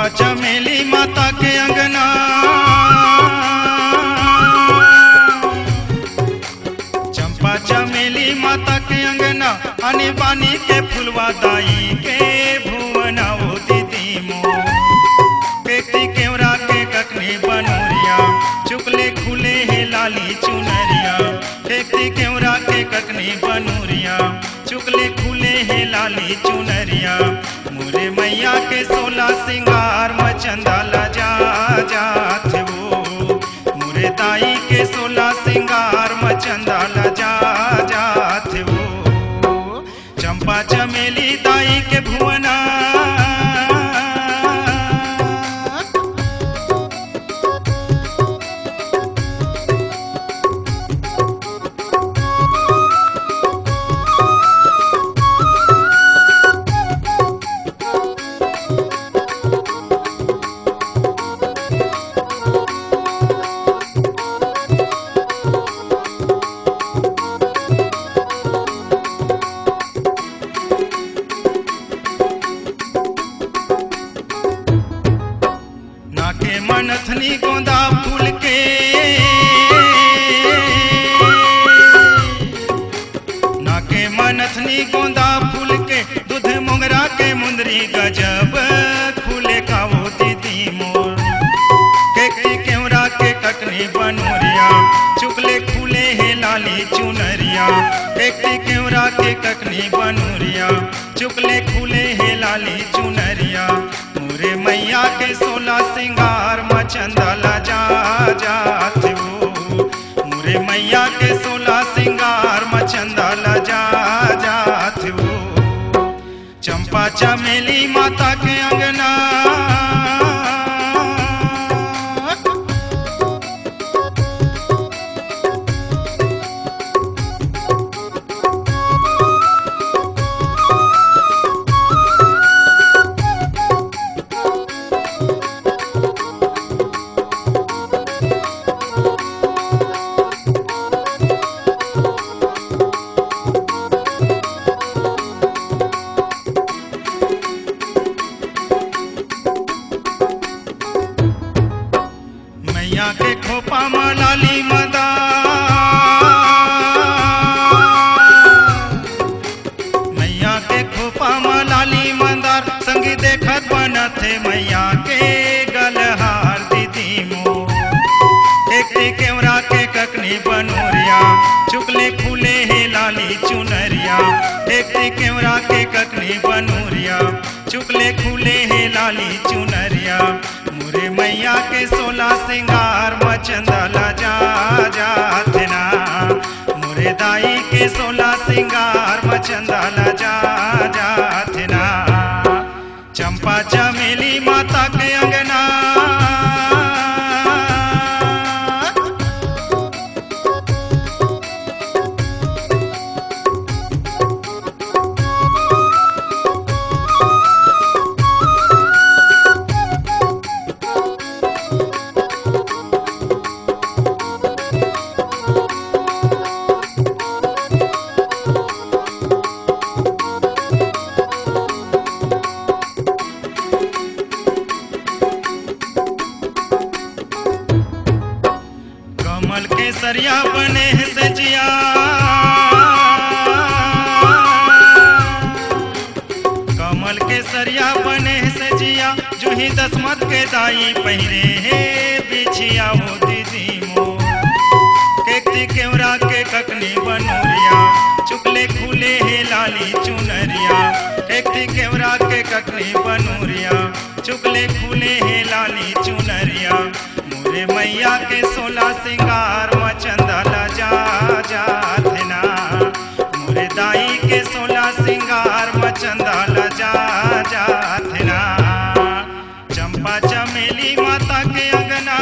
चंपा चमेली माता के अंगना, चंपा चमेली माता के अंगना, आने बानी के फुलवा दाई के भुवना वो दीदी मो। देखती केवरा के ककनी बनोरिया, चुकले खुले है लाली चुनरिया। देखती केवरा के ककनी बनोरिया, चुकले खुले है लाली चुनरिया। मोरे मैया के 16 सिंगार मचंदा लजा जात वो। मोरे ताई के 16 सिंगार मचंदा लजा जात वो। चंपा चमेली दाई के भुवना, मनथनी गोंदा फूल के, नाके मनथनी गोंदा फूल के। दूध मोगरा के मुंदरी गजब खुले का वो दीदी मोर। केकती केवरा के ककनी बनोरिया, चुकले खुले है लाली चुनरिया। केकती केवरा के ककनी बनोरिया, चुकले खुले है लाली चुनरिया। मोरे मैया के 16 सिंगार मचंदा लजा जात वो। मोरे मैया के 16 सिंगार मचंदा लजा जात वो। चंपा चमेली माता के अंगना, मैया के खोपा में लाली मदा, मैया के खोपा में लाली मंदार। संगी देखत बनत है मैया के गलहार दीदी मो। देखती केवरा के ककनी बनोरिया, चुकले खुले है लाली चुनरिया। देखती केवरा के ककनी बनोरिया, चुकले खुले है लाली चुनरिया। मोरे मैया के 16 सिंगार मचंदा लजा जात ना। मोरे दाई के 16 सिंगार मचंदा लजा जात ना। चंपा चमेली माता के अंगना, कमल के सरिया बने है सजिया। कमल के सरिया बने है सजिया, जो ही दसमत के दाई पहिरे है बिछिया वो दीदी मो। केकती केवरा के ककनी बनोरिया, चुकले खुले है लाली चुनरिया। केकती केवरा के ककनी बनोरिया, चुकले खुले है लाली चुनरिया। मोरे मैया के 16 सिंगार मचंदा लजा जात ना। मोरे दाई के 16 सिंगार मचंदा लजा जात ना। चंपा चमेली माता के अंगना,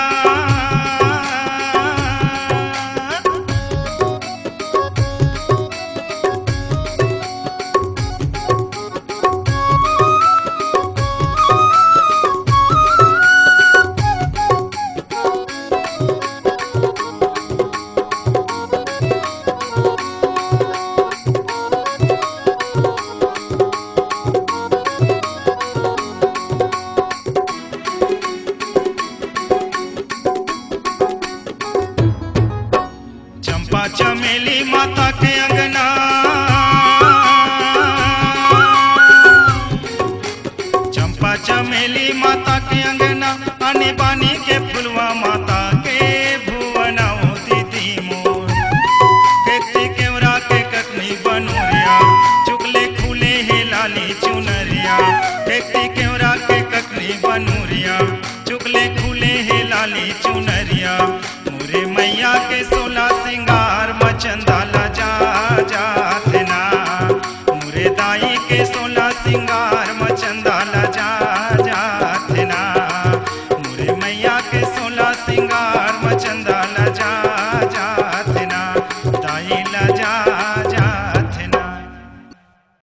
अंगना आनी बानी के फुलवा माता के भुवना ओ दीदी मोर देखती केवरा के ककनी बनोरिया चुगले खुले हे लाली चुनरिया देखती केवरा के ककनी बनोरिया चुगले खुले हे लाली चुनरिया मोरे मैया के 16 सिंगार मचंदाला जा जाते ना मोरे दाई के 16 सिंगार मचंदाला जा